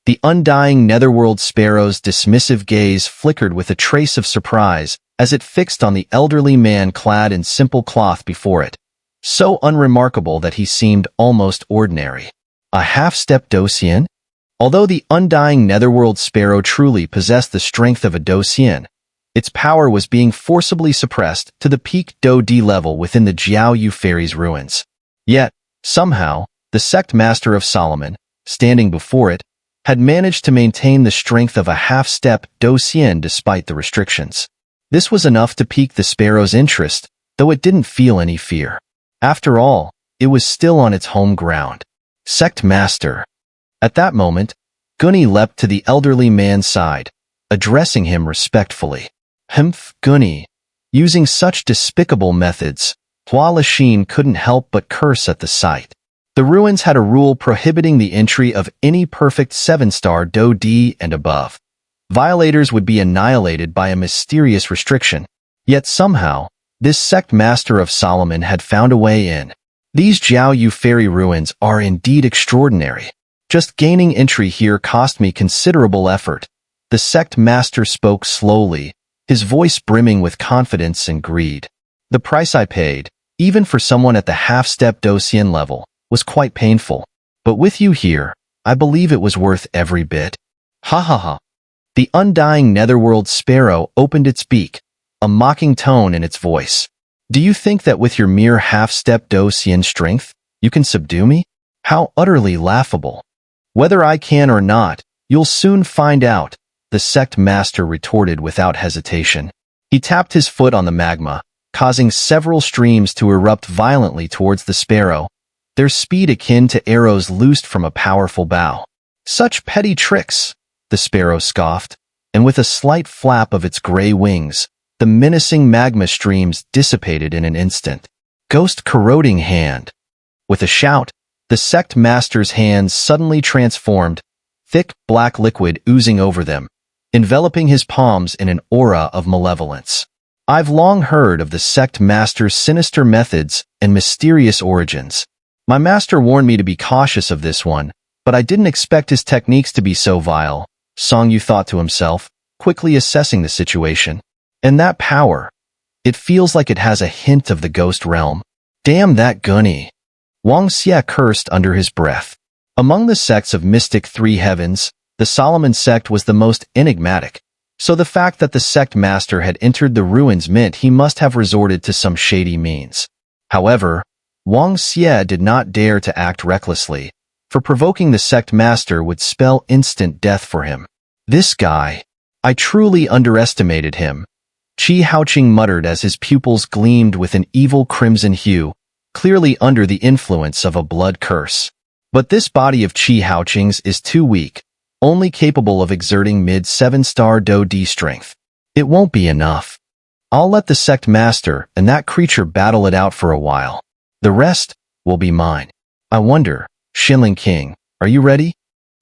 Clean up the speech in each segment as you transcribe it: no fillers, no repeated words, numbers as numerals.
The undying netherworld sparrow's dismissive gaze flickered with a trace of surprise as it fixed on the elderly man clad in simple cloth before it, so unremarkable that he seemed almost ordinary. A half-step Docian? Although the undying netherworld sparrow truly possessed the strength of a Docian, its power was being forcibly suppressed to the peak Do-D level within the Jiao Yu Fairy's ruins. Yet, somehow, the sect master of Solomon, standing before it, had managed to maintain the strength of a half-step Docian despite the restrictions. This was enough to pique the sparrow's interest, though it didn't feel any fear. After all, it was still on its home ground. Sect Master. At that moment, Gunny leapt to the elderly man's side, addressing him respectfully. Humph, Gunny. Using such despicable methods, Hua Lachine couldn't help but curse at the sight. The ruins had a rule prohibiting the entry of any perfect 7-star Do-D and above. Violators would be annihilated by a mysterious restriction. Yet somehow, this sect master of Solomon had found a way in. These Jiao Yu Fairy ruins are indeed extraordinary. Just gaining entry here cost me considerable effort. The sect master spoke slowly, his voice brimming with confidence and greed. The price I paid, even for someone at the half-step Docian level, was quite painful. But with you here, I believe it was worth every bit. Ha ha ha. The undying netherworld sparrow opened its beak, a mocking tone in its voice. Do you think that with your mere half-step Docian strength, you can subdue me? How utterly laughable. Whether I can or not, you'll soon find out, the sect master retorted without hesitation. He tapped his foot on the magma, causing several streams to erupt violently towards the sparrow, their speed akin to arrows loosed from a powerful bow. Such petty tricks, the sparrow scoffed, and with a slight flap of its gray wings, the menacing magma streams dissipated in an instant. Ghost corroding hand. With a shout, the sect master's hands suddenly transformed, thick black liquid oozing over them, enveloping his palms in an aura of malevolence. I've long heard of the sect master's sinister methods and mysterious origins. My master warned me to be cautious of this one, but I didn't expect his techniques to be so vile, Song Yu thought to himself, quickly assessing the situation. And that power. It feels like it has a hint of the ghost realm. Damn that Gunny. Wang Xie cursed under his breath. Among the sects of Mystic Three Heavens, the Solomon sect was the most enigmatic, so the fact that the sect master had entered the ruins meant he must have resorted to some shady means. However, Wang Xie did not dare to act recklessly, for provoking the sect master would spell instant death for him. This guy. I truly underestimated him, Qi Haoqing muttered as his pupils gleamed with an evil crimson hue, clearly under the influence of a blood curse. But this body of Qi Haoqing's is too weak, only capable of exerting mid-7-star Do-D strength. It won't be enough. I'll let the sect master and that creature battle it out for a while. The rest will be mine. I wonder, Xuanling King, are you ready?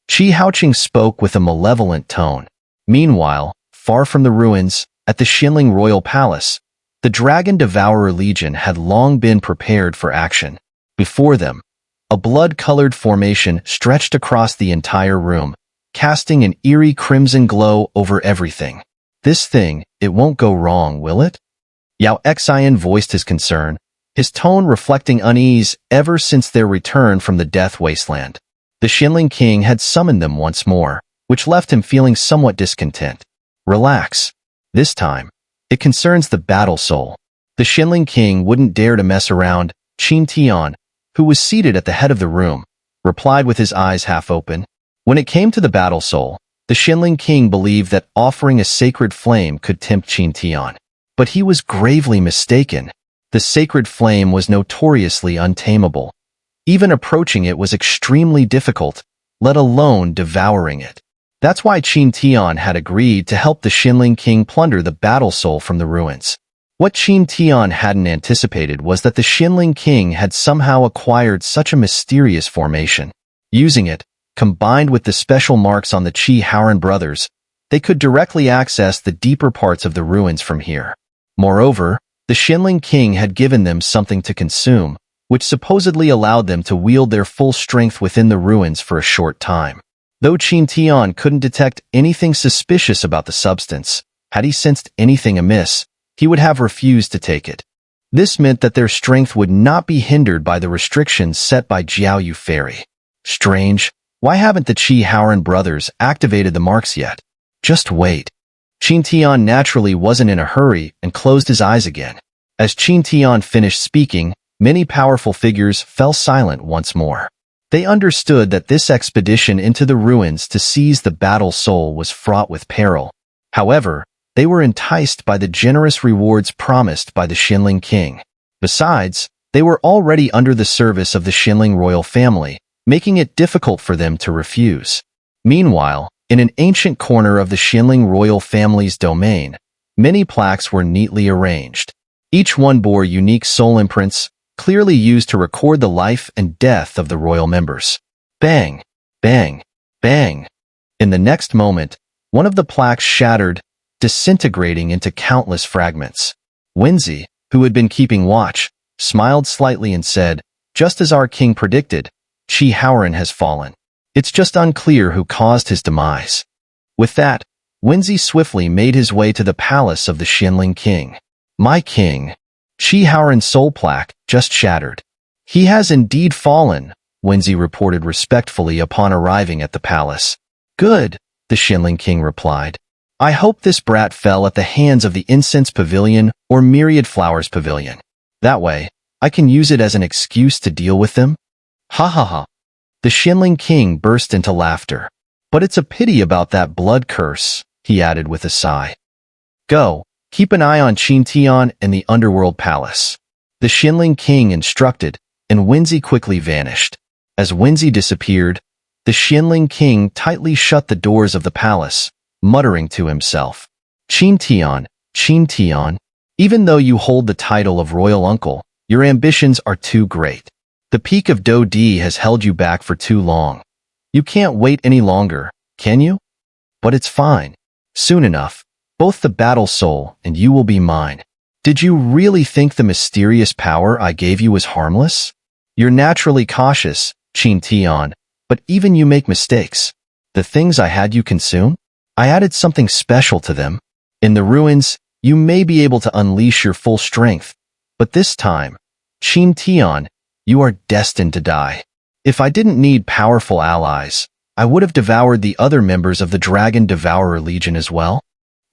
Qi Haoqing spoke with a malevolent tone. Meanwhile, far from the ruins, at the Xuanling Royal Palace, the Dragon Devourer Legion had long been prepared for action. Before them, a blood-colored formation stretched across the entire room, casting an eerie crimson glow over everything. This thing, it won't go wrong, will it? Yao Xian voiced his concern, his tone reflecting unease ever since their return from the Death Wasteland. The Xuanling King had summoned them once more, which left him feeling somewhat discontent. Relax. This time, it concerns the battle soul. The Xuanling King wouldn't dare to mess around. Qin Tian, who was seated at the head of the room, replied with his eyes half open. When it came to the battle soul, the Xuanling King believed that offering a sacred flame could tempt Qin Tian. But he was gravely mistaken. The sacred flame was notoriously untamable. Even approaching it was extremely difficult, let alone devouring it. That's why Qin Tian had agreed to help the Xuanling King plunder the battle soul from the ruins. What Qin Tian hadn't anticipated was that the Xuanling King had somehow acquired such a mysterious formation. Using it, combined with the special marks on the Qi Haoran brothers, they could directly access the deeper parts of the ruins from here. Moreover, the Xuanling King had given them something to consume, which supposedly allowed them to wield their full strength within the ruins for a short time. Though Qin Tian couldn't detect anything suspicious about the substance, had he sensed anything amiss, he would have refused to take it. This meant that their strength would not be hindered by the restrictions set by Jiao Yu Fairy. Strange, why haven't the Qi Haoran brothers activated the marks yet? Just wait. Qin Tian naturally wasn't in a hurry and closed his eyes again. As Qin Tian finished speaking, many powerful figures fell silent once more. They understood that this expedition into the ruins to seize the battle soul was fraught with peril. However, they were enticed by the generous rewards promised by the Xuanling king. Besides, they were already under the service of the Xuanling royal family, making it difficult for them to refuse. Meanwhile, in an ancient corner of the Xuanling royal family's domain, many plaques were neatly arranged. Each one bore unique soul imprints, clearly used to record the life and death of the royal members. Bang! Bang! Bang! In the next moment, one of the plaques shattered, disintegrating into countless fragments. Wenzi, who had been keeping watch, smiled slightly and said, "Just as our king predicted, Qi Haoran has fallen. It's just unclear who caused his demise." With that, Wenzi swiftly made his way to the palace of the Xuanling king. "My king." Qi Haoran's soul plaque just shattered. "He has indeed fallen," Wenzi reported respectfully upon arriving at the palace. "Good," the Xuanling king replied. "I hope this brat fell at the hands of the Incense Pavilion or Myriad Flowers Pavilion. That way, I can use it as an excuse to deal with them." Ha ha ha. The Xuanling king burst into laughter. "But it's a pity about that blood curse," he added with a sigh. "Go, keep an eye on Qin Tian and the underworld palace." The Xuanling king instructed, and Wenzi quickly vanished. As Wenzi disappeared, the Xuanling king tightly shut the doors of the palace, muttering to himself, Qin Tian, even though you hold the title of royal uncle, your ambitions are too great. The peak of Do Di has held you back for too long. You can't wait any longer, can you? But it's fine. Soon enough, both the battle soul and you will be mine. Did you really think the mysterious power I gave you was harmless? You're naturally cautious, Qin Tian, but even you make mistakes. The things I had you consume? I added something special to them. In the ruins, you may be able to unleash your full strength, but this time, Qin Tian, you are destined to die. If I didn't need powerful allies, I would have devoured the other members of the Dragon Devourer Legion as well.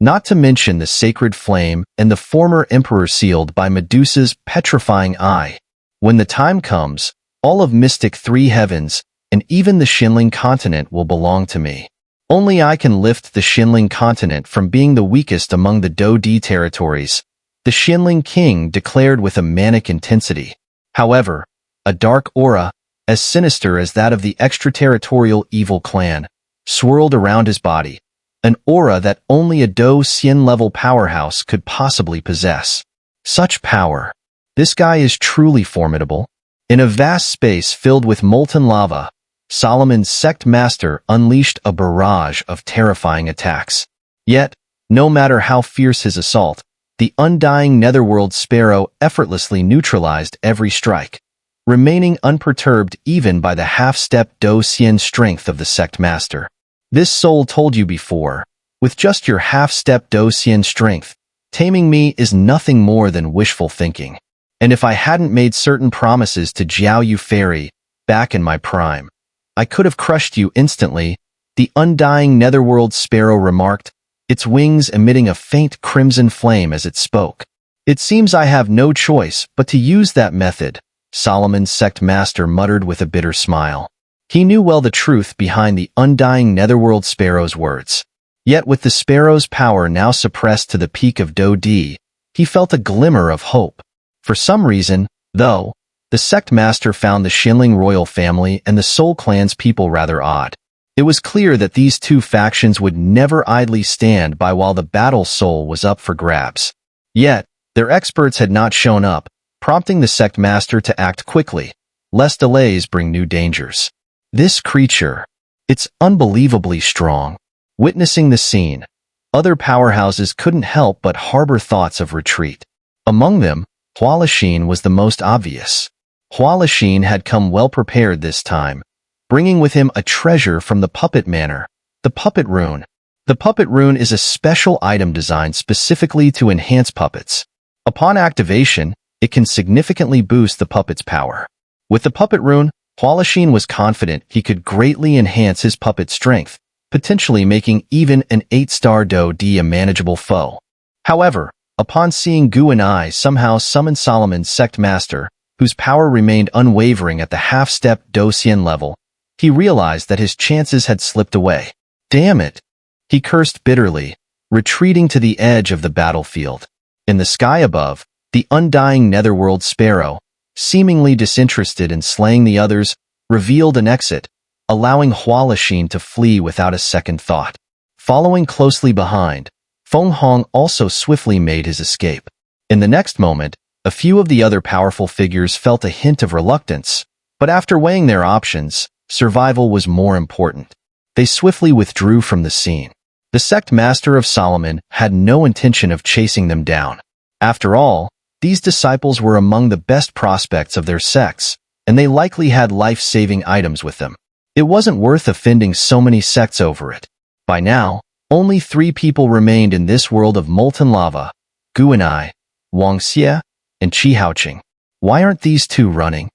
Not to mention the sacred flame and the former emperor sealed by Medusa's petrifying eye. When the time comes, all of Mystic Three Heavens and even the Xuanling continent will belong to me. Only I can lift the Xuanling continent from being the weakest among the Do Di territories, the Xuanling king declared with a manic intensity. However, a dark aura, as sinister as that of the extraterritorial evil clan, swirled around his body, an aura that only a Do Xian-level powerhouse could possibly possess. Such power. This guy is truly formidable. In a vast space filled with molten lava, Solomon's sect master unleashed a barrage of terrifying attacks. Yet, no matter how fierce his assault, the undying netherworld sparrow effortlessly neutralized every strike, remaining unperturbed even by the half-step Do Xian strength of the sect master. This soul told you before, with just your half-step Do Xian strength, taming me is nothing more than wishful thinking. And if I hadn't made certain promises to Jiao Yu Fairy back in my prime, I could have crushed you instantly, the undying netherworld sparrow remarked, its wings emitting a faint crimson flame as it spoke. It seems I have no choice but to use that method, Solomon's sect master muttered with a bitter smile. He knew well the truth behind the undying netherworld sparrow's words. Yet with the sparrow's power now suppressed to the peak of Do Di, he felt a glimmer of hope. For some reason, though, the sect master found the Xuanling royal family and the Soul Clan's people rather odd. It was clear that these two factions would never idly stand by while the battle soul was up for grabs. Yet, their experts had not shown up, prompting the sect master to act quickly, lest delays bring new dangers. This creature, it's unbelievably strong. Witnessing the scene, other powerhouses couldn't help but harbor thoughts of retreat. Among them, Xuanling was the most obvious. Xuanling had come well prepared this time, bringing with him a treasure from the puppet manor, the puppet rune. The puppet rune is a special item designed specifically to enhance puppets. Upon activation, it can significantly boost the puppet's power. With the puppet rune, Xuanling was confident he could greatly enhance his puppet's strength, potentially making even an 8-star Do-D a manageable foe. However, upon seeing Gu and I somehow summon Solomon's sect master, whose power remained unwavering at the half-step Do-Xian level, he realized that his chances had slipped away. Damn it! He cursed bitterly, retreating to the edge of the battlefield. In the sky above, the undying netherworld sparrow, seemingly disinterested in slaying the others, revealed an exit, allowing Xuanling to flee without a second thought. Following closely behind, Feng Hong also swiftly made his escape. In the next moment, a few of the other powerful figures felt a hint of reluctance, but after weighing their options, survival was more important. They swiftly withdrew from the scene. The sect master of Solomon had no intention of chasing them down. After all, these disciples were among the best prospects of their sects, and they likely had life-saving items with them. It wasn't worth offending so many sects over it. By now, only 3 people remained in this world of molten lava: Gu and I, Wang Xie, and Qi Haoqing. Why aren't these 2 running?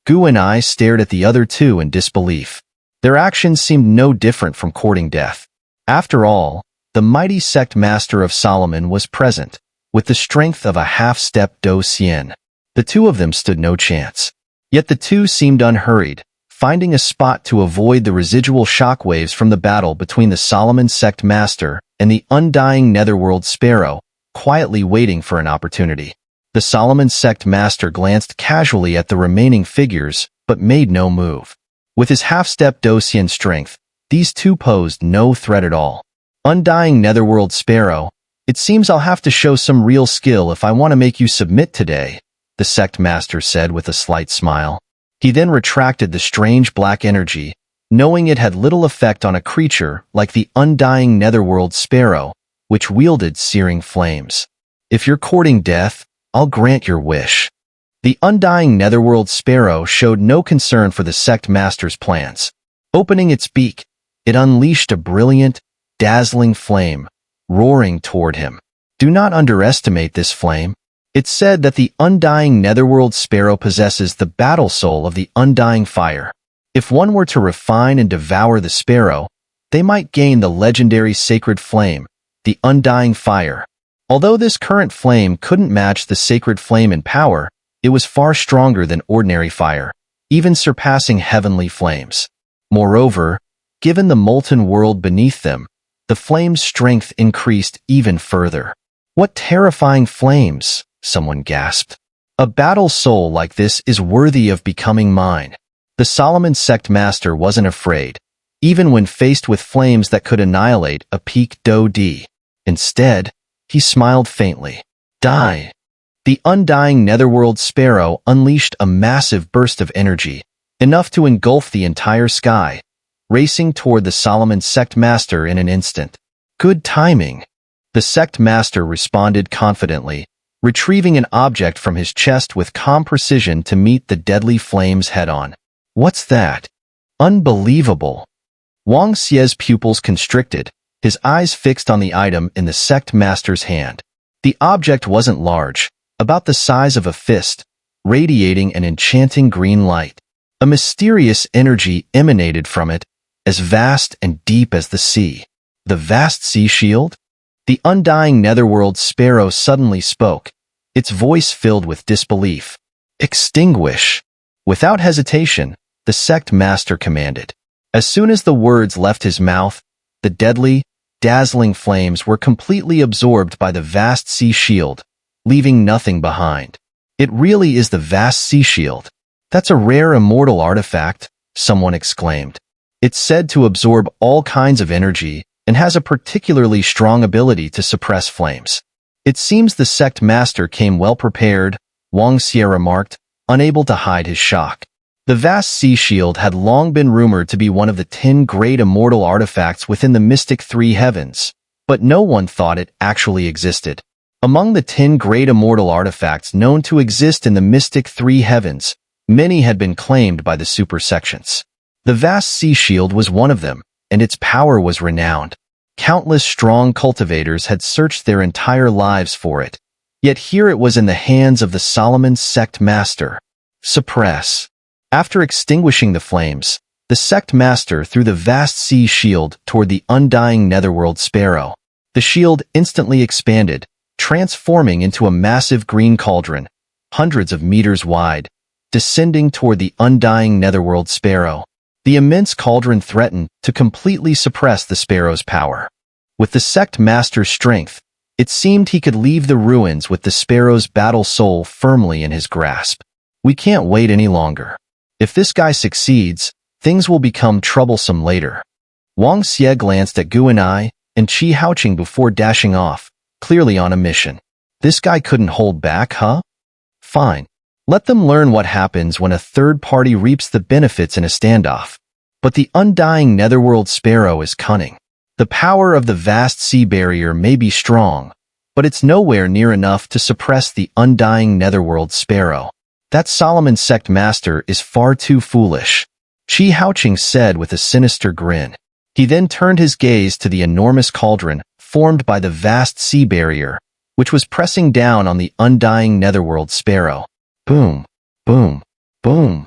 Gu and I stared at the other 2 in disbelief. Their actions seemed no different from courting death. After all, the mighty sect master of Solomon was present, with the strength of a half-step Do-Xian. The 2 of them stood no chance. Yet the 2 seemed unhurried, finding a spot to avoid the residual shockwaves from the battle between the Solomon sect master and the undying netherworld sparrow, quietly waiting for an opportunity. The Solomon sect master glanced casually at the remaining figures, but made no move. With his half-step Do-Xian strength, these 2 posed no threat at all. Undying netherworld sparrow, it seems I'll have to show some real skill if I want to make you submit today, the sect master said with a slight smile. He then retracted the strange black energy, knowing it had little effect on a creature like the undying netherworld sparrow, which wielded searing flames. If you're courting death, I'll grant your wish. The undying netherworld sparrow showed no concern for the sect master's plans. Opening its beak, it unleashed a brilliant, dazzling flame, roaring toward him. Do not underestimate this flame. It's said that the undying netherworld sparrow possesses the battle soul of the undying fire. If one were to refine and devour the sparrow, they might gain the legendary sacred flame, the undying fire. Although this current flame couldn't match the sacred flame in power, it was far stronger than ordinary fire, even surpassing heavenly flames. Moreover, given the molten world beneath them, the flame's strength increased even further. What terrifying flames, someone gasped. A battle soul like this is worthy of becoming mine. The Solomon sect master wasn't afraid, even when faced with flames that could annihilate a peak Do-D. Instead, he smiled faintly. Die! The undying netherworld sparrow unleashed a massive burst of energy, enough to engulf the entire sky, racing toward the Solomon sect master in an instant. Good timing. The sect master responded confidently, retrieving an object from his chest with calm precision to meet the deadly flames head-on. What's that? Unbelievable. Wang Xie's pupils constricted, his eyes fixed on the item in the sect master's hand. The object wasn't large, about the size of a fist, radiating an enchanting green light. A mysterious energy emanated from it, as vast and deep as the sea. The vast sea shield? The undying netherworld sparrow suddenly spoke, its voice filled with disbelief. Extinguish! Without hesitation, the sect master commanded. As soon as the words left his mouth, the deadly, dazzling flames were completely absorbed by the vast sea shield, leaving nothing behind. It really is the vast sea shield. That's a rare immortal artifact, someone exclaimed. It's said to absorb all kinds of energy and has a particularly strong ability to suppress flames. It seems the sect master came well prepared, Wang Xie remarked, unable to hide his shock. The vast sea shield had long been rumored to be one of the 10 great immortal artifacts within the mystic 3 heavens, but no one thought it actually existed. Among the 10 great immortal artifacts known to exist in the mystic 3 heavens, many had been claimed by the super sections. The vast sea shield was one of them, and its power was renowned. Countless strong cultivators had searched their entire lives for it. Yet here it was in the hands of the Solomon sect master. Suppress. After extinguishing the flames, the sect master threw the vast sea shield toward the undying netherworld sparrow. The shield instantly expanded, transforming into a massive green cauldron, hundreds of meters wide, descending toward the undying netherworld sparrow. The immense cauldron threatened to completely suppress the sparrow's power. With the sect master's strength, it seemed he could leave the ruins with the sparrow's battle soul firmly in his grasp. We can't wait any longer. If this guy succeeds, things will become troublesome later. Wang Xie glanced at Gu and I and Qi Haoqing before dashing off, clearly on a mission. This guy couldn't hold back, huh? Fine. Let them learn what happens when a third party reaps the benefits in a standoff. But the undying netherworld sparrow is cunning. The power of the vast sea barrier may be strong, but it's nowhere near enough to suppress the undying netherworld sparrow. That Solomon sect master is far too foolish, Qi Haoqing said with a sinister grin. He then turned his gaze to the enormous cauldron formed by the vast sea barrier, which was pressing down on the undying netherworld sparrow. Boom, boom, boom.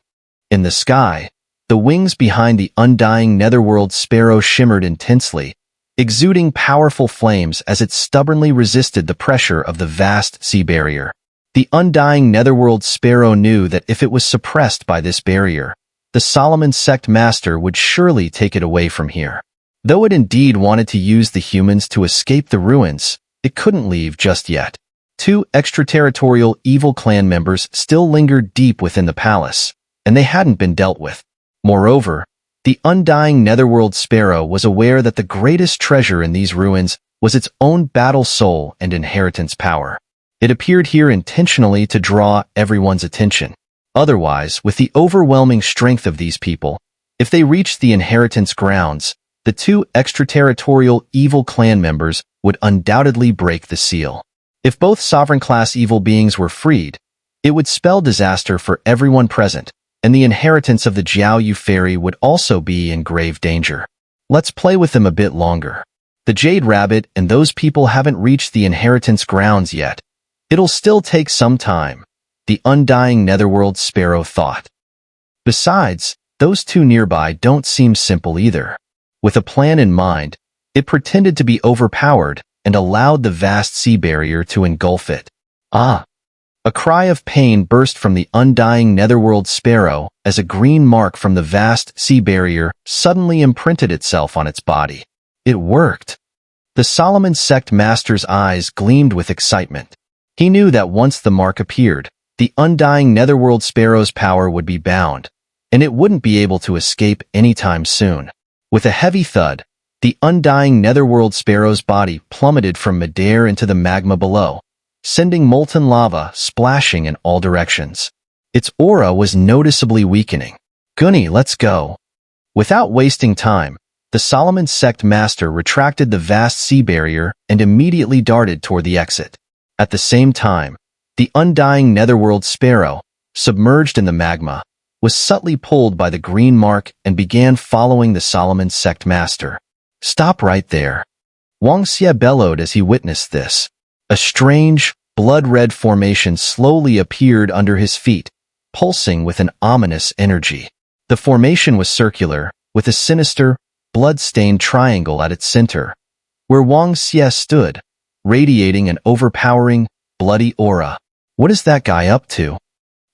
In the sky, the wings behind the undying netherworld sparrow shimmered intensely, exuding powerful flames as it stubbornly resisted the pressure of the vast sea barrier. The undying netherworld sparrow knew that if it was suppressed by this barrier, the Solomon sect master would surely take it away from here. Though it indeed wanted to use the humans to escape the ruins, it couldn't leave just yet. 2 extraterritorial evil clan members still lingered deep within the palace, and they hadn't been dealt with. Moreover, the undying netherworld sparrow was aware that the greatest treasure in these ruins was its own battle soul and inheritance power. It appeared here intentionally to draw everyone's attention. Otherwise, with the overwhelming strength of these people, if they reached the inheritance grounds, the 2 extraterritorial evil clan members would undoubtedly break the seal. If both sovereign-class evil beings were freed, it would spell disaster for everyone present, and the inheritance of the Jiao Yu fairy would also be in grave danger. Let's play with them a bit longer. The Jade Rabbit and those people haven't reached the inheritance grounds yet. It'll still take some time, the undying netherworld sparrow thought. Besides, those 2 nearby don't seem simple either. With a plan in mind, it pretended to be overpowered and allowed the vast sea barrier to engulf it. Ah! A cry of pain burst from the undying netherworld sparrow as a green mark from the vast sea barrier suddenly imprinted itself on its body. It worked. The Solomon sect master's eyes gleamed with excitement. He knew that once the mark appeared, the undying netherworld sparrow's power would be bound, and it wouldn't be able to escape anytime soon. With a heavy thud, the undying netherworld sparrow's body plummeted from midair into the magma below, sending molten lava splashing in all directions. Its aura was noticeably weakening. Gunny, let's go. Without wasting time, the Solomon sect master retracted the vast sea barrier and immediately darted toward the exit. At the same time, the undying netherworld sparrow, submerged in the magma, was subtly pulled by the green mark and began following the Solomon sect master. Stop right there. Wang Xie bellowed as he witnessed this. A strange, blood-red formation slowly appeared under his feet, pulsing with an ominous energy. The formation was circular, with a sinister, blood-stained triangle at its center, where Wang Xie stood, radiating an overpowering, bloody aura. What is that guy up to?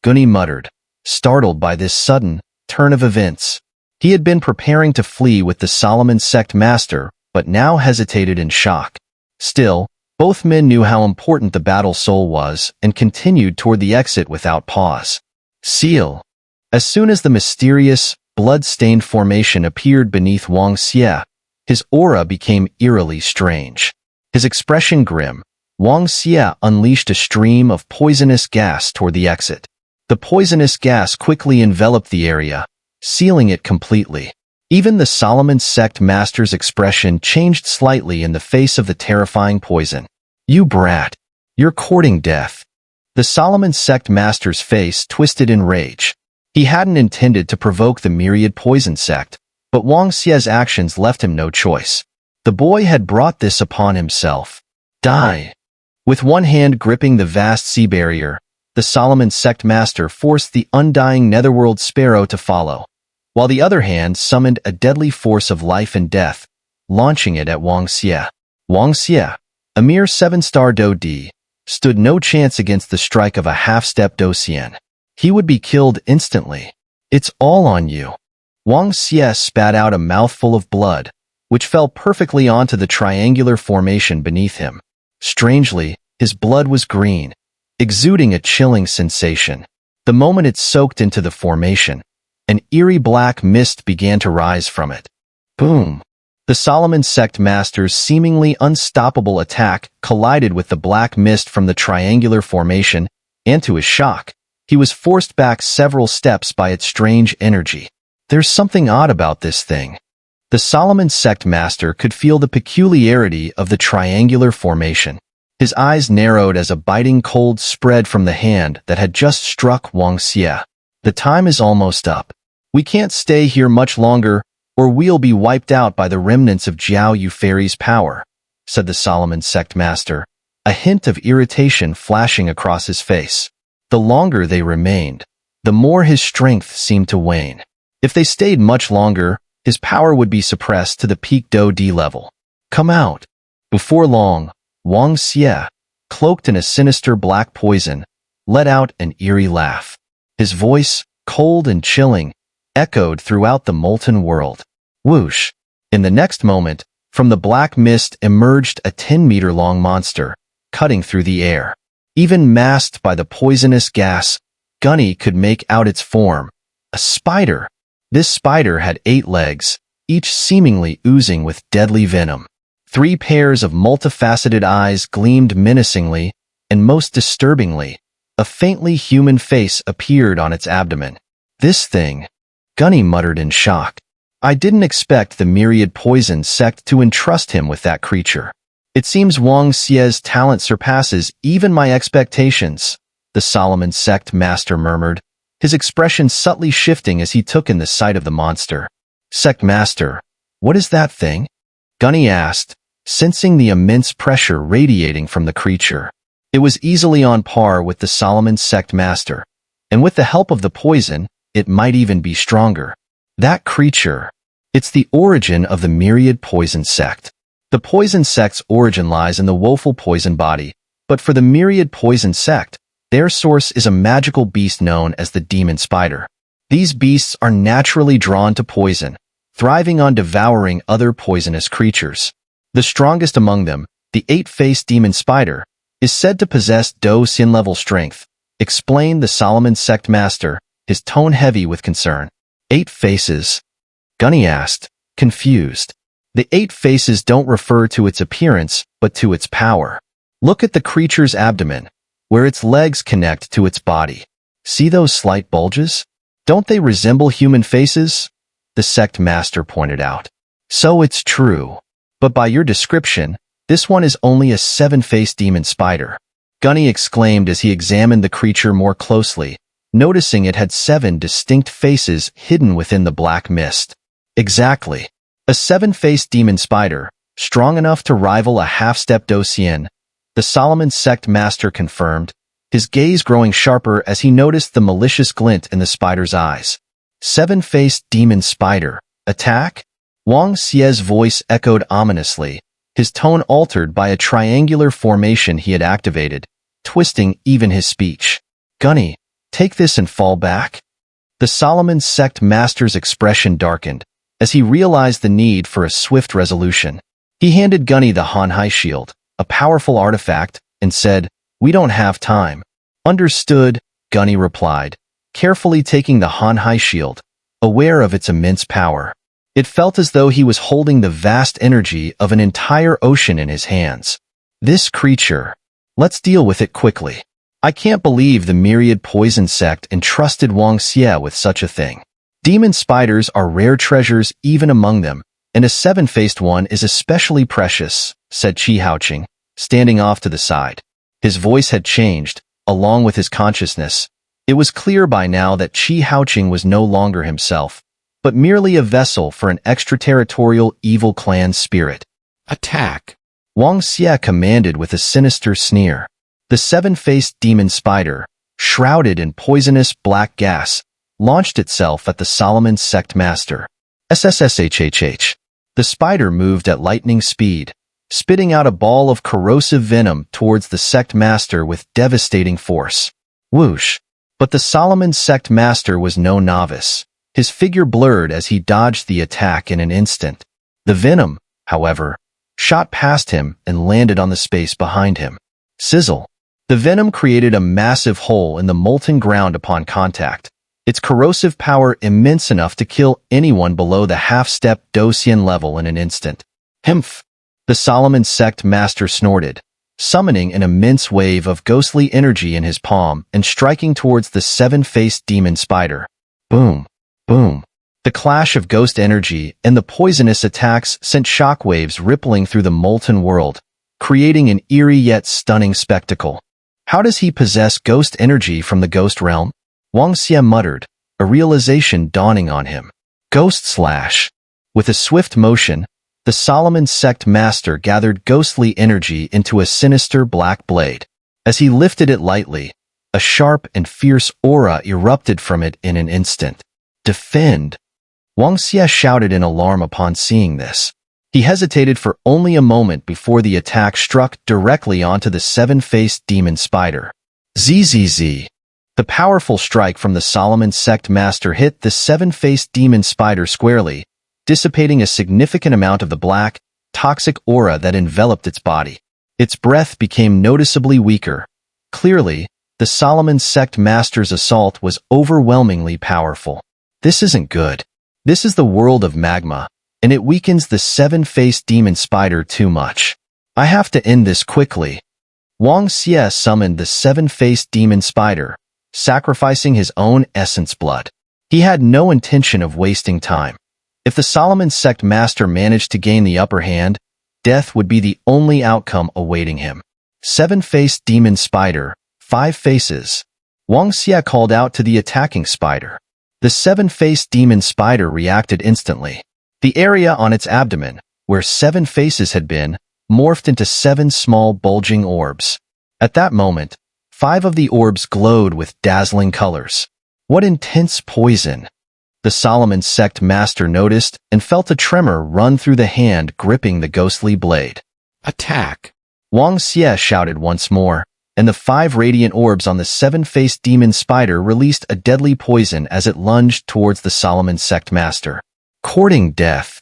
Gunny muttered, startled by this sudden turn of events. He had been preparing to flee with the Solomon sect master, but now hesitated in shock. Still, both men knew how important the battle soul was and continued toward the exit without pause. Seal. As soon as the mysterious, blood-stained formation appeared beneath Wang Xie, his aura became eerily strange. His expression grim, Wang Xie unleashed a stream of poisonous gas toward the exit. The poisonous gas quickly enveloped the area, sealing it completely. Even the Solomon sect master's expression changed slightly in the face of the terrifying poison. You brat! You're courting death. The Solomon sect master's face twisted in rage. He hadn't intended to provoke the myriad poison sect, but Wang Xie's actions left him no choice. The boy had brought this upon himself. Die! With one hand gripping the vast sea barrier, the Solomon sect master forced the undying netherworld sparrow to follow, while the other hand summoned a deadly force of life and death, launching it at Wang Xie. Wang Xie, a mere 7-star Do D, stood no chance against the strike of a half-step Do Xian. He would be killed instantly. It's all on you. Wang Xie spat out a mouthful of blood, which fell perfectly onto the triangular formation beneath him. Strangely, his blood was green, exuding a chilling sensation. The moment it soaked into the formation, an eerie black mist began to rise from it. Boom! The Solomon sect master's seemingly unstoppable attack collided with the black mist from the triangular formation, and to his shock, he was forced back several steps by its strange energy. There's something odd about this thing. The Solomon sect master could feel the peculiarity of the triangular formation. His eyes narrowed as a biting cold spread from the hand that had just struck Wang Xie. The time is almost up. We can't stay here much longer, or we'll be wiped out by the remnants of Jiao Yu Fairy's power, said the Solomon sect master, a hint of irritation flashing across his face. The longer they remained, the more his strength seemed to wane. If they stayed much longer, his power would be suppressed to the peak Do D level. Come out. Before long, Wang Xie, cloaked in a sinister black poison, let out an eerie laugh. His voice, cold and chilling, echoed throughout the molten world. Whoosh! In the next moment, from the black mist emerged a 10-meter-long monster, cutting through the air. Even masked by the poisonous gas, Gunny could make out its form. A spider. This spider had 8 legs, each seemingly oozing with deadly venom. 3 pairs of multifaceted eyes gleamed menacingly, and most disturbingly, a faintly human face appeared on its abdomen. This thing, Gunny muttered in shock. I didn't expect the myriad poison sect to entrust him with that creature. It seems Wang Xie's talent surpasses even my expectations, the Solomon sect master murmured, his expression subtly shifting as he took in the sight of the monster. Sect master, what is that thing? Gunny asked, sensing the immense pressure radiating from the creature. It was easily on par with the Solomon sect master, and with the help of the poison, it might even be stronger. That creature, it's the origin of the myriad poison sect. The poison sect's origin lies in the woeful poison body, but for the myriad poison sect, their source is a magical beast known as the demon spider. These beasts are naturally drawn to poison, thriving on devouring other poisonous creatures. The strongest among them, the 8-faced demon spider, is said to possess Do Xin level strength, explained the Solomon sect master, his tone heavy with concern. 8 faces? Gunny asked, confused. The 8 faces don't refer to its appearance, but to its power. Look at the creature's abdomen, where its legs connect to its body. See those slight bulges? Don't they resemble human faces? The sect master pointed out. So it's true. But by your description, this one is only a 7-faced demon spider. Gunny exclaimed as he examined the creature more closely, noticing it had 7 distinct faces hidden within the black mist. Exactly. A 7-faced demon spider, strong enough to rival a half-step Do Xian, the Solomon sect master confirmed, his gaze growing sharper as he noticed the malicious glint in the spider's eyes. 7-faced demon spider. Attack? Wang Xie's voice echoed ominously, his tone altered by a triangular formation he had activated, twisting even his speech. Gunny, take this and fall back? The Solomon sect master's expression darkened, as he realized the need for a swift resolution. He handed Gunny the Hanhai shield, a powerful artifact, and said, we don't have time. Understood, Gunny replied, carefully taking the Hanhai shield, aware of its immense power. It felt as though he was holding the vast energy of an entire ocean in his hands. This creature. Let's deal with it quickly. I can't believe the myriad poison sect entrusted Wang Xie with such a thing. Demon spiders are rare treasures even among them, and a 7-faced one is especially precious, said Qi Haoqing, standing off to the side. His voice had changed, along with his consciousness, It was clear by now that Qi Haoqing was no longer himself, but merely a vessel for an extraterritorial evil clan spirit. Attack! Wang Xie commanded with a sinister sneer. The seven-faced demon spider, shrouded in poisonous black gas, launched itself at the Solomon sect master. SSSHHH. The spider moved at lightning speed, spitting out a ball of corrosive venom towards the sect master with devastating force. Whoosh! But the Solomon sect master was no novice. His figure blurred as he dodged the attack in an instant. The venom, however, shot past him and landed on the space behind him. Sizzle! The venom created a massive hole in the molten ground upon contact, its corrosive power immense enough to kill anyone below the half-step Dosian level in an instant. Himph! The Solomon sect master snorted, summoning an immense wave of ghostly energy in his palm and striking towards the seven-faced demon spider. Boom! Boom! The clash of ghost energy and the poisonous attacks sent shockwaves rippling through the molten world, creating an eerie yet stunning spectacle. How does he possess ghost energy from the ghost realm? Wang Xie muttered, a realization dawning on him. Ghost slash! With a swift motion, the Solomon sect master gathered ghostly energy into a sinister black blade. As he lifted it lightly, a sharp and fierce aura erupted from it in an instant. Defend! Wang Xie shouted in alarm upon seeing this. He hesitated for only a moment before the attack struck directly onto the seven-faced demon spider. ZZZ! The powerful strike from the Solomon sect master hit the seven-faced demon spider squarely, dissipating a significant amount of the black, toxic aura that enveloped its body. Its breath became noticeably weaker. Clearly, the Solomon sect master's assault was overwhelmingly powerful. This isn't good. This is the world of magma, and it weakens the seven-faced demon spider too much. I have to end this quickly. Wang Xie summoned the seven-faced demon spider, sacrificing his own essence blood. He had no intention of wasting time. If the Solomon sect master managed to gain the upper hand, death would be the only outcome awaiting him. Seven-faced demon spider, 5 faces. Wang Xie called out to the attacking spider. The seven-faced demon spider reacted instantly. The area on its abdomen, where 7 faces had been, morphed into 7 small bulging orbs. At that moment, 5 of the orbs glowed with dazzling colors. What intense poison! The Solomon sect master noticed and felt a tremor run through the hand gripping the ghostly blade. Attack! Wang Xie shouted once more, and the 5 radiant orbs on the seven-faced demon spider released a deadly poison as it lunged towards the Solomon sect master. Courting death.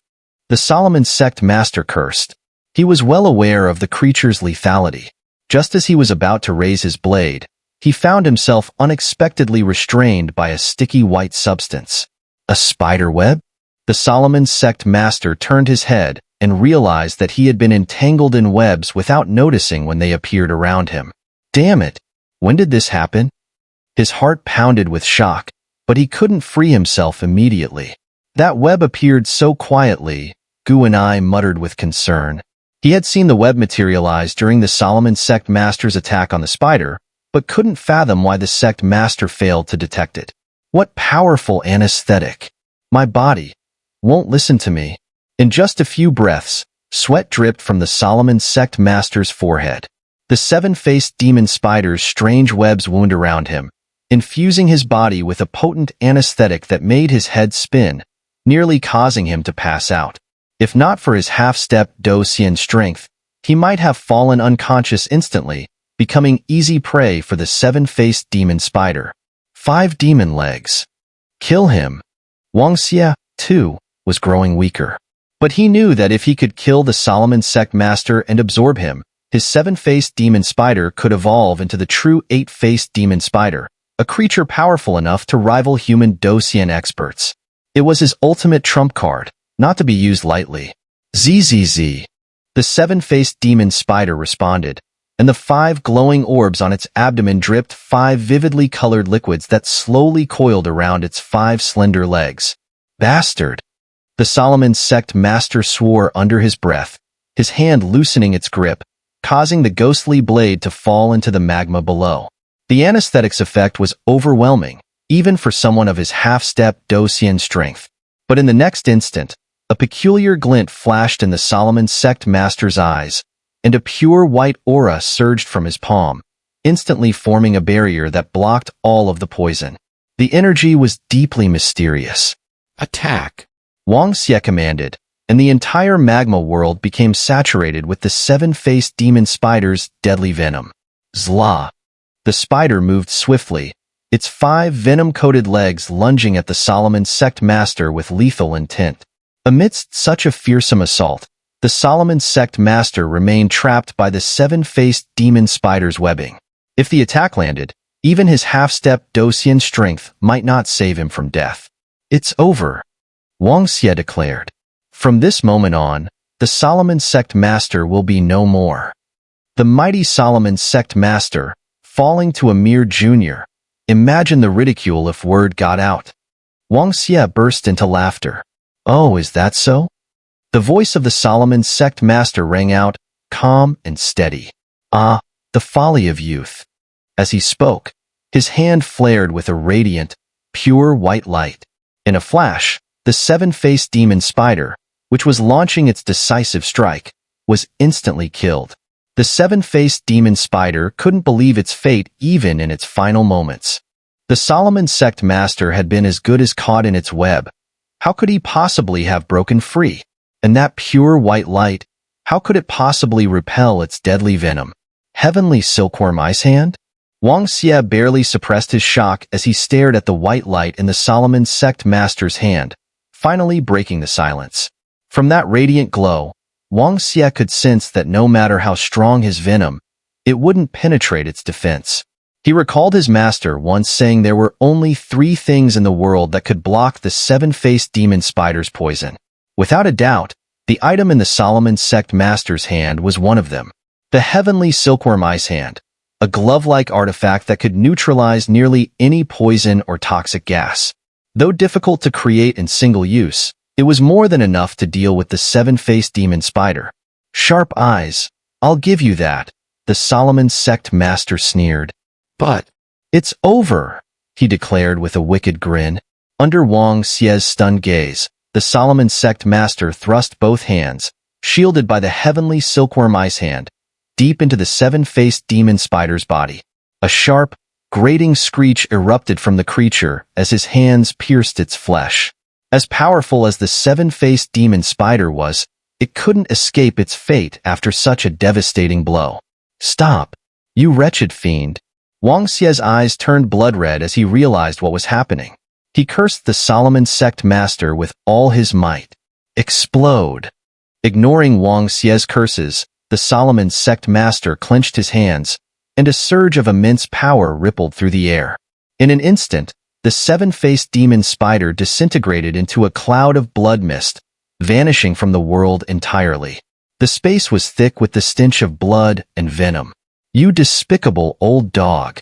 The Solomon sect master cursed. He was well aware of the creature's lethality. Just as he was about to raise his blade, he found himself unexpectedly restrained by a sticky white substance. A spider web? The Solomon sect master turned his head and realized that he had been entangled in webs without noticing when they appeared around him. Damn it! When did this happen? His heart pounded with shock, but he couldn't free himself immediately. That web appeared so quietly, Gu and I muttered with concern. He had seen the web materialize during the Solomon sect master's attack on the spider, but couldn't fathom why the sect master failed to detect it. What powerful anesthetic! My body won't listen to me. In just a few breaths, sweat dripped from the Solomon sect master's forehead. The seven-faced demon spider's strange webs wound around him, infusing his body with a potent anesthetic that made his head spin, nearly causing him to pass out. If not for his half-step Dosian strength, he might have fallen unconscious instantly, becoming easy prey for the seven-faced demon spider. 5 demon legs. Kill him. Wang Xie, too, was growing weaker. But he knew that if he could kill the Solomon sect master and absorb him, his 7-faced demon spider could evolve into the true 8-faced demon spider, a creature powerful enough to rival human Dosian experts. It was his ultimate trump card, not to be used lightly. ZZZ. The 7-faced demon spider responded, and the 5 glowing orbs on its abdomen dripped 5 vividly colored liquids that slowly coiled around its 5 slender legs. Bastard! The Solomon sect master swore under his breath, his hand loosening its grip, causing the ghostly blade to fall into the magma below. The anesthetics effect was overwhelming, even for someone of his half-step Dosian strength. But in the next instant, a peculiar glint flashed in the Solomon sect master's eyes, and a pure white aura surged from his palm, instantly forming a barrier that blocked all of the poison. The energy was deeply mysterious. Attack. Wang Xie commanded, and the entire magma world became saturated with the seven-faced demon spider's deadly venom. Zla. The spider moved swiftly, its 5 venom-coated legs lunging at the Solomon sect master with lethal intent. Amidst such a fearsome assault, the Solomon sect master remained trapped by the 7-faced demon spider's webbing. If the attack landed, even his half-step Dosian strength might not save him from death. "It's over," Wang Xie declared. "From this moment on, the Solomon sect master will be no more." The mighty Solomon sect master, falling to a mere junior. Imagine the ridicule if word got out. Wang Xie burst into laughter. "Oh, is that so?" The voice of the Solomon sect master rang out, calm and steady. "Ah, the folly of youth." As he spoke, his hand flared with a radiant, pure white light. In a flash, the 7-faced demon spider, which was launching its decisive strike, was instantly killed. The 7-faced demon spider couldn't believe its fate even in its final moments. The Solomon sect master had been as good as caught in its web. How could he possibly have broken free? And that pure white light, how could it possibly repel its deadly venom? Heavenly silkworm ice hand? Wang Xie barely suppressed his shock as he stared at the white light in the Solomon sect master's hand, finally breaking the silence. From that radiant glow, Wang Xie could sense that no matter how strong his venom, it wouldn't penetrate its defense. He recalled his master once saying there were only 3 things in the world that could block the 7-faced demon spider's poison. Without a doubt, the item in the Solomon sect master's hand was one of them. The heavenly silkworm ice hand, a glove-like artifact that could neutralize nearly any poison or toxic gas. Though difficult to create in single use, it was more than enough to deal with the 7-faced demon spider. "Sharp eyes, I'll give you that," the Solomon sect master sneered. But "It's over," he declared with a wicked grin. Under Wang Xie's stunned gaze, the Solomon sect master thrust both hands, shielded by the heavenly silkworm ice hand, deep into the 7-faced demon spider's body. A sharp, grating screech erupted from the creature as his hands pierced its flesh. As powerful as the 7-faced demon spider was, it couldn't escape its fate after such a devastating blow. "Stop, you wretched fiend." Wang Xie's eyes turned blood-red as he realized what was happening. He cursed the Solomon sect master with all his might. "Explode!" Ignoring Wang Xie's curses, the Solomon sect master clenched his hands, and a surge of immense power rippled through the air. In an instant, the 7-faced demon spider disintegrated into a cloud of blood mist, vanishing from the world entirely. The space was thick with the stench of blood and venom. "You despicable old dog."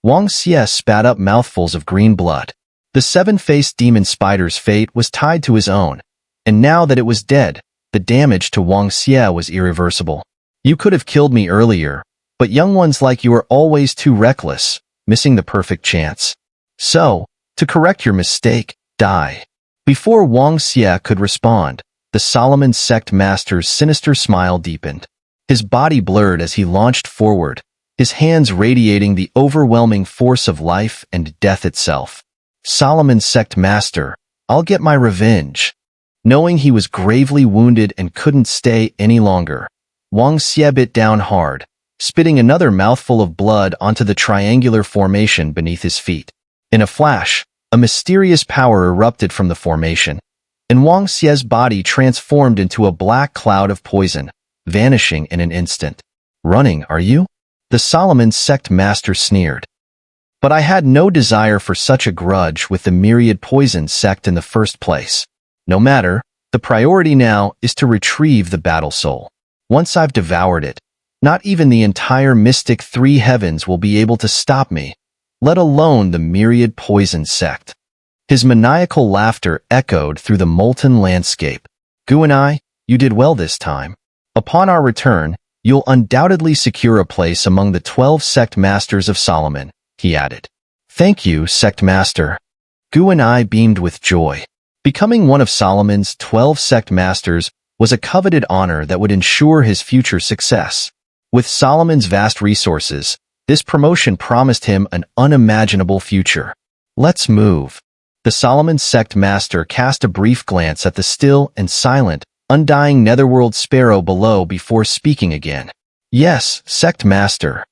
Wang Xie spat up mouthfuls of green blood. The 7-faced demon spider's fate was tied to his own, and now that it was dead, the damage to Wang Xie was irreversible. "You could have killed me earlier, but young ones like you are always too reckless, missing the perfect chance. So, to correct your mistake, die." Before Wang Xie could respond, the Solomon sect master's sinister smile deepened. His body blurred as he launched forward, his hands radiating the overwhelming force of life and death itself. "Solomon sect master, I'll get my revenge." Knowing he was gravely wounded and couldn't stay any longer, Wang Xie bit down hard, spitting another mouthful of blood onto the triangular formation beneath his feet. In a flash, a mysterious power erupted from the formation, and Wang Xie's body transformed into a black cloud of poison, vanishing in an instant. "Running, are you?" the Solomon sect master sneered. "But I had no desire for such a grudge with the myriad poison sect in the first place. No matter, the priority now is to retrieve the battle soul. Once I've devoured it, not even the entire mystic 3 heavens will be able to stop me, let alone the myriad poison sect." His maniacal laughter echoed through the molten landscape. "Gu and I, you did well this time. Upon our return, you'll undoubtedly secure a place among the 12 sect masters of Solomon," he added. Thank you, Sect Master. Gu and I beamed with joy. Becoming one of Solomon's 12 Sect Masters was a coveted honor that would ensure his future success. With Solomon's vast resources, this promotion promised him an unimaginable future. Let's move. The Solomon Sect Master cast a brief glance at the still and silent, undying netherworld sparrow below before speaking again. Yes, Sect Master.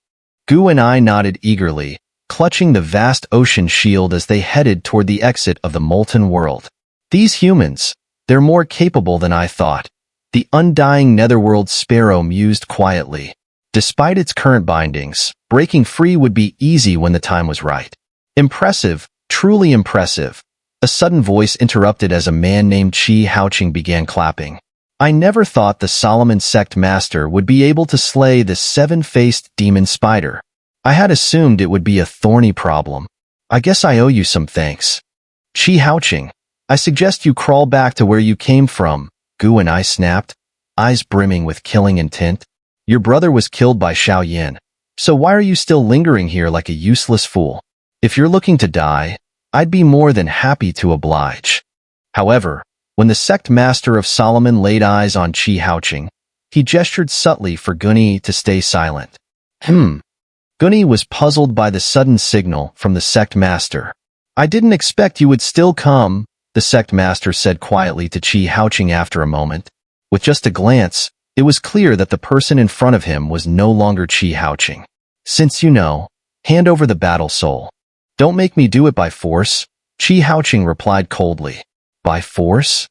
Gu and I nodded eagerly, clutching the vast ocean shield as they headed toward the exit of the molten world. These humans, they're more capable than I thought. The undying netherworld sparrow mused quietly. Despite its current bindings, breaking free would be easy when the time was right. Impressive, truly impressive. A sudden voice interrupted as a man named Chi Haoqing began clapping. I never thought the Solomon Sect Master would be able to slay the seven-faced demon spider. I had assumed it would be a thorny problem. I guess I owe you some thanks. Chi Haoqing, I suggest you crawl back to where you came from, Gu and I snapped, eyes brimming with killing intent. Your brother was killed by Xiaoyan, so why are you still lingering here like a useless fool? If you're looking to die, I'd be more than happy to oblige. However, when the Sect Master of Solomon laid eyes on Chi Haoqing, he gestured subtly for Gunny to stay silent. Gunny was puzzled by the sudden signal from the Sect Master. I didn't expect you would still come, the Sect Master said quietly to Chi Haoqing after a moment. With just a glance, it was clear that the person in front of him was no longer Chi Haoqing. Since you know, hand over the battle soul. Don't make me do it by force, Chi Haoqing replied coldly. By force?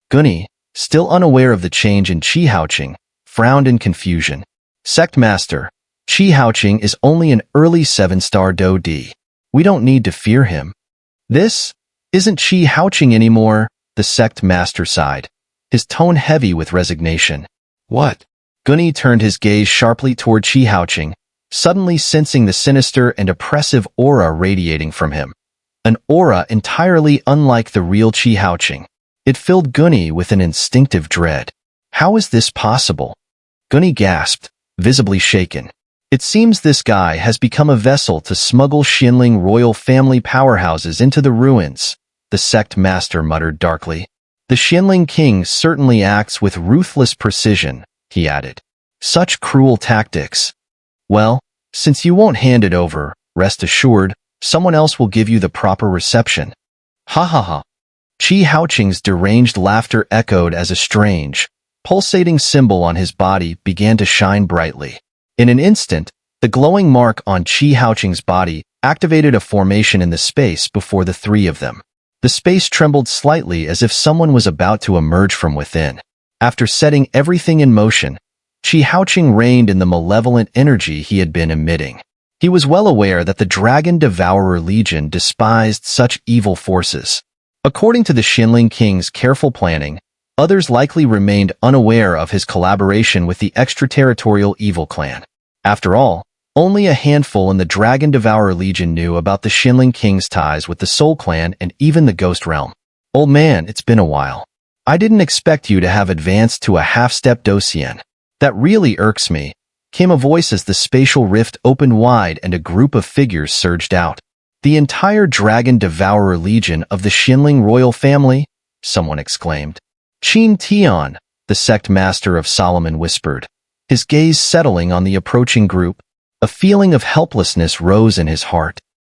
Gunny, still unaware of the change in Chi Haoqing, frowned in confusion. Sect Master, Chi Haoqing is only an early 7-star Do D. We don't need to fear him. This isn't Chi Haoqing anymore, the Sect Master sighed, his tone heavy with resignation. What? Gunny turned his gaze sharply toward Chi Haoqing, suddenly sensing the sinister and oppressive aura radiating from him. An aura entirely unlike the real Chi Haoqing. It filled Gunny with an instinctive dread. How is this possible? Gunny gasped, visibly shaken. It seems this guy has become a vessel to smuggle Xuanling royal family powerhouses into the ruins, the Sect Master muttered darkly. The Xuanling king certainly acts with ruthless precision, he added. Such cruel tactics. Well, since you won't hand it over, rest assured, someone else will give you the proper reception. Ha ha ha. Chi Haoqing's deranged laughter echoed as a strange, pulsating symbol on his body began to shine brightly. In an instant, the glowing mark on Chi Haoqing's body activated a formation in the space before the three of them. The space trembled slightly as if someone was about to emerge from within. After setting everything in motion, Chi Haoqing reigned in the malevolent energy he had been emitting. He was well aware that the Dragon Devourer Legion despised such evil forces. According to the Xuanling King's careful planning, others likely remained unaware of his collaboration with the Extraterritorial Evil Clan. After all, only a handful in the Dragon Devourer Legion knew about the Xuanling King's ties with the Soul Clan and even the Ghost Realm. Old man, it's been a while. I didn't expect you to have advanced to a half-step Docian. That really irks me, came a voice as the spatial rift opened wide and a group of figures surged out. The entire Dragon Devourer Legion of the Xuanling royal family? Someone exclaimed. Qin Tian, the Sect Master of Solomon whispered, his gaze settling on the approaching group. A feeling of helplessness rose in his heart.